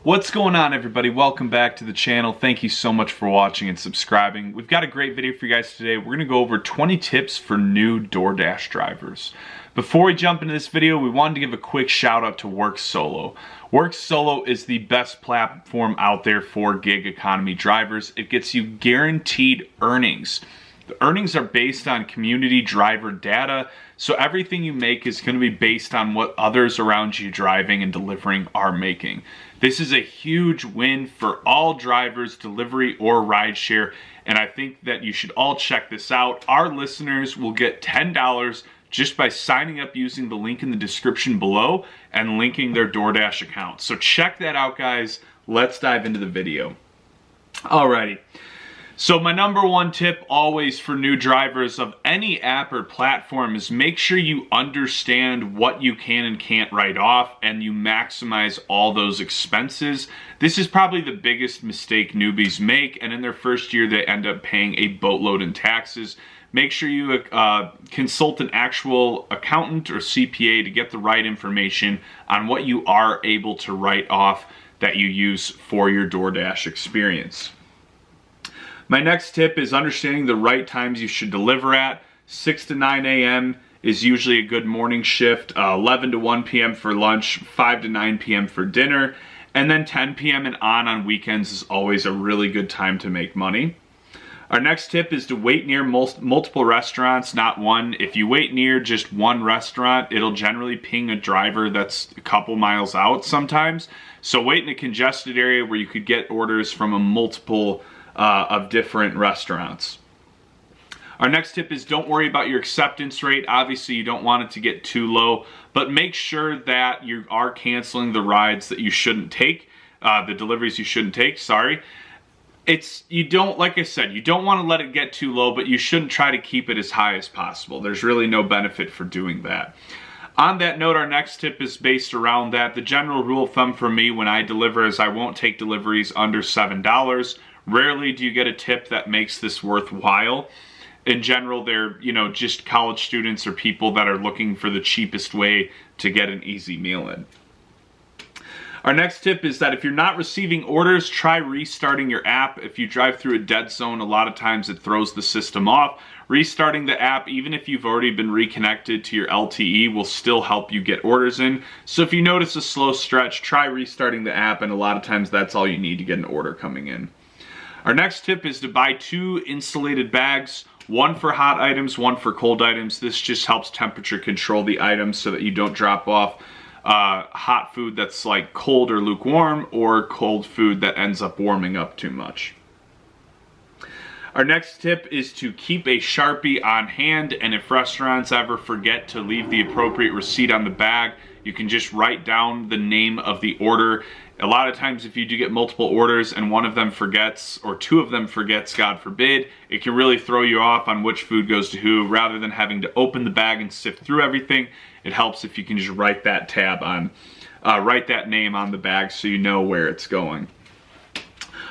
What's going on, everybody? Welcome back to the channel. Thank you so much for watching and subscribing. We've got a great video for you guys today. We're going to go over 20 tips for new Doordash drivers. Before we jump into this video, we wanted to give a quick shout out to Work Solo. Work Solo is the best platform out there for gig economy drivers. It gets you guaranteed earnings. The earnings are based on community driver data, so everything you make is going to be based on what others around you driving and delivering are making. This is a huge win for all drivers, delivery or rideshare, and I think that you should all check this out. Our listeners will get $10 just by signing up using the link in the description below and linking their Doordash account. So check that out, guys. Let's dive into the video. Alrighty. So my number one tip always for new drivers of any app or platform is make sure you understand what you can and can't write off and you maximize all those expenses. This is probably the biggest mistake newbies make, and in their first year they end up paying a boatload in taxes. Make sure you consult an actual accountant or CPA to get the right information on what you are able to write off that you use for your Doordash experience. My next tip is understanding the right times you should deliver at. 6 to 9 a.m. is usually a good morning shift, 11 to 1 p.m. for lunch, 5 to 9 p.m. for dinner, and then 10 p.m. and on weekends is always a really good time to make money. Our next tip is to wait near multiple restaurants, not one. If you wait near just one restaurant, it'll generally ping a driver that's a couple miles out sometimes. So wait in a congested area where you could get orders from a multiple of different restaurants. Our next tip is don't worry about your acceptance rate. Obviously you don't want it to get too low, but make sure that you are canceling the rides that you shouldn't take, the deliveries you shouldn't take, sorry. Like I said, you don't want to let it get too low, but you shouldn't try to keep it as high as possible. There's really no benefit for doing that. On that note, our next tip is based around that. The general rule of thumb for me when I deliver is I won't take deliveries under $7. Rarely do you get a tip that makes this worthwhile. In general, they're, just college students or people that are looking for the cheapest way to get an easy meal in. Our next tip is that if you're not receiving orders, try restarting your app. If you drive through a dead zone, a lot of times it throws the system off. Restarting the app, even if you've already been reconnected to your LTE, will still help you get orders in. So if you notice a slow stretch, try restarting the app, and a lot of times that's all you need to get an order coming in. Our next tip is to buy 2 insulated bags, one for hot items, one for cold items. This just helps temperature control the items so that you don't drop off hot food that's like cold or lukewarm, or cold food that ends up warming up too much. Our next tip is to keep a Sharpie on hand, and if restaurants ever forget to leave the appropriate receipt on the bag, you can just write down the name of the order. A lot of times if you do get multiple orders and one of them forgets, or 2 of them forgets, God forbid, it can really throw you off on which food goes to who. Rather than having to open the bag and sift through everything, it helps if you can just write that write that name on the bag so you know where it's going.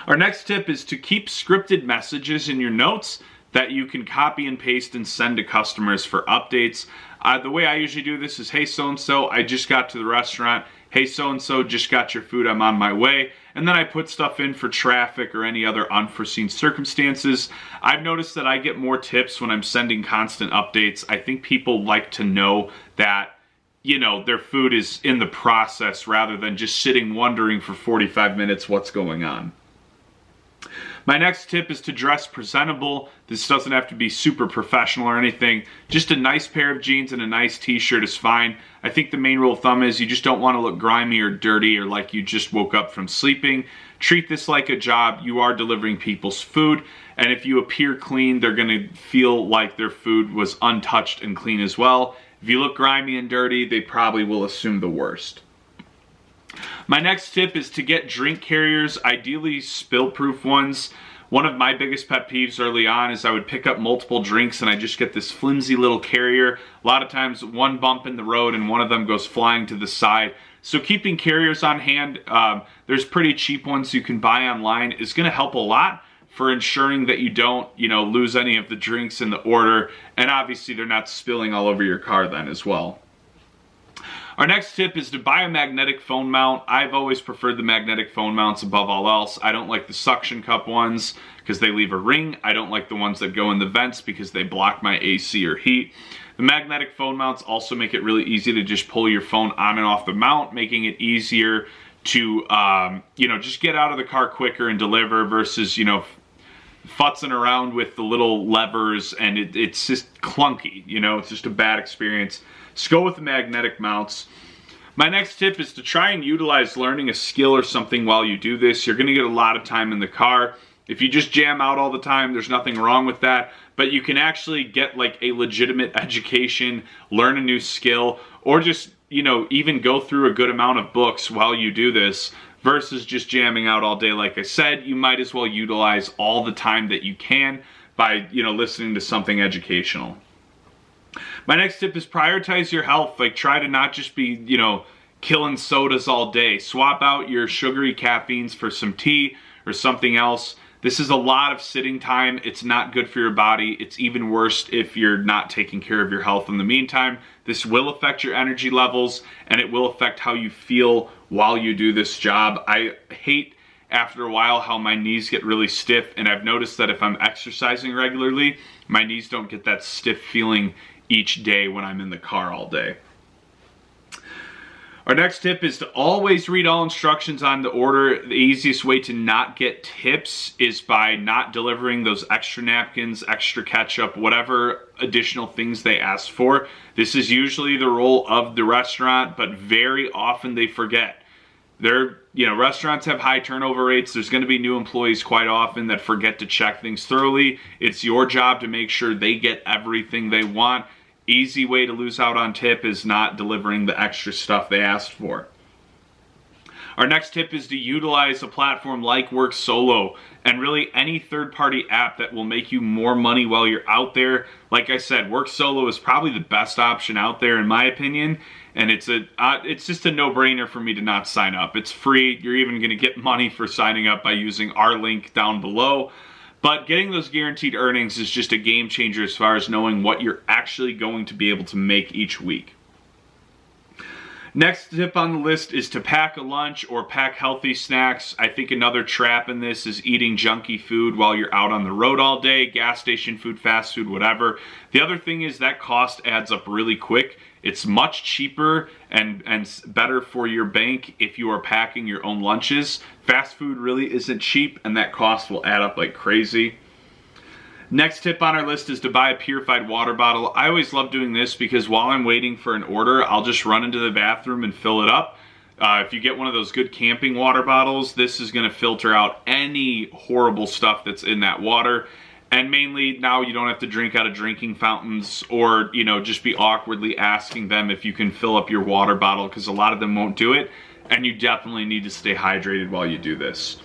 Our next tip is to keep scripted messages in your notes that you can copy and paste and send to customers for updates. The way I usually do this is, hey so-and-so, I just got to the restaurant. Hey so-and-so, just got your food, I'm on my way. And then I put stuff in for traffic or any other unforeseen circumstances. I've noticed that I get more tips when I'm sending constant updates. I think people like to know that, their food is in the process rather than just sitting wondering for 45 minutes what's going on. My next tip is to dress presentable. This doesn't have to be super professional or anything. Just a nice pair of jeans and a nice t-shirt is fine. I think the main rule of thumb is you just don't want to look grimy or dirty or like you just woke up from sleeping. Treat this like a job. You are delivering people's food, and if you appear clean, they're going to feel like their food was untouched and clean as well. If you look grimy and dirty, they probably will assume the worst. My next tip is to get drink carriers, ideally spill-proof ones. One of my biggest pet peeves early on is I would pick up multiple drinks and I just get this flimsy little carrier. A lot of times one bump in the road and one of them goes flying to the side. So keeping carriers on hand, there's pretty cheap ones you can buy online, is going to help a lot for ensuring that you don't, lose any of the drinks in the order, and obviously they're not spilling all over your car then as well. Our next tip is to buy a magnetic phone mount. I've always preferred the magnetic phone mounts above all else. I don't like the suction cup ones because they leave a ring. I don't like the ones that go in the vents because they block my AC or heat. The magnetic phone mounts also make it really easy to just pull your phone on and off the mount, making it easier to, just get out of the car quicker and deliver versus, futzing around with the little levers, and it's just clunky, it's just a bad experience. Just go with the magnetic mounts. My next tip is to try and utilize learning a skill or something while you do this. You're going to get a lot of time in the car. If you just jam out all the time, there's nothing wrong with that, but you can actually get like a legitimate education, learn a new skill, or just, even go through a good amount of books while you do this versus just jamming out all day. Like I said, you might as well utilize all the time that you can by, listening to something educational. My next tip is prioritize your health. Like, try to not just be, killing sodas all day. Swap out your sugary caffeines for some tea or something else. This is a lot of sitting time. It's not good for your body. It's even worse if you're not taking care of your health in the meantime. This will affect your energy levels, and it will affect how you feel while you do this job. I hate after a while how my knees get really stiff, and I've noticed that if I'm exercising regularly, my knees don't get that stiff feeling each day when I'm in the car all day. Our next tip is to always read all instructions on the order. The easiest way to not get tips is by not delivering those extra napkins, extra ketchup, whatever additional things they ask for. This is usually the role of the restaurant, but very often they forget. Restaurants have high turnover rates. There's going to be new employees quite often that forget to check things thoroughly. It's your job to make sure they get everything they want. Easy way to lose out on tip is not delivering the extra stuff they asked for. Our next tip is to utilize a platform like Work Solo and really any third-party app that will make you more money while you're out there. Like I said, Work Solo is probably the best option out there in my opinion, and it's just a no-brainer for me to not sign up. It's free. You're even going to get money for signing up by using our link down below. But getting those guaranteed earnings is just a game changer as far as knowing what you're actually going to be able to make each week. Next tip on the list is to pack a lunch or pack healthy snacks. I think another trap in this is eating junky food while you're out on the road all day, gas station food, fast food, whatever. The other thing is that cost adds up really quick. It's much cheaper and better for your bank if you are packing your own lunches. Fast food really isn't cheap, and that cost will add up like crazy. Next tip on our list is to buy a purified water bottle. I always love doing this because while I'm waiting for an order, I'll just run into the bathroom and fill it up. If you get one of those good camping water bottles, this is going to filter out any horrible stuff that's in that water. And mainly now you don't have to drink out of drinking fountains or, just be awkwardly asking them if you can fill up your water bottle, because a lot of them won't do it. And you definitely need to stay hydrated while you do this.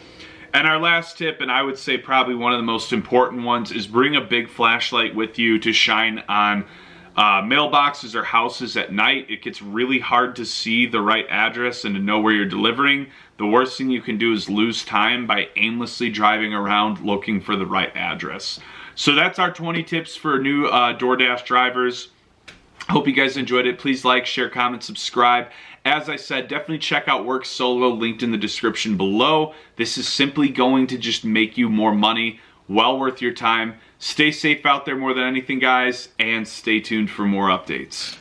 And our last tip, and I would say probably one of the most important ones, is bring a big flashlight with you to shine on mailboxes or houses at night. It gets really hard to see the right address and to know where you're delivering. The worst thing you can do is lose time by aimlessly driving around looking for the right address. So that's our 20 tips for new DoorDash drivers. Hope you guys enjoyed it. Please like, share, comment, subscribe. As I said, definitely check out Work Solo, linked in the description below. This is simply going to just make you more money. Well worth your time. Stay safe out there more than anything, guys, and stay tuned for more updates.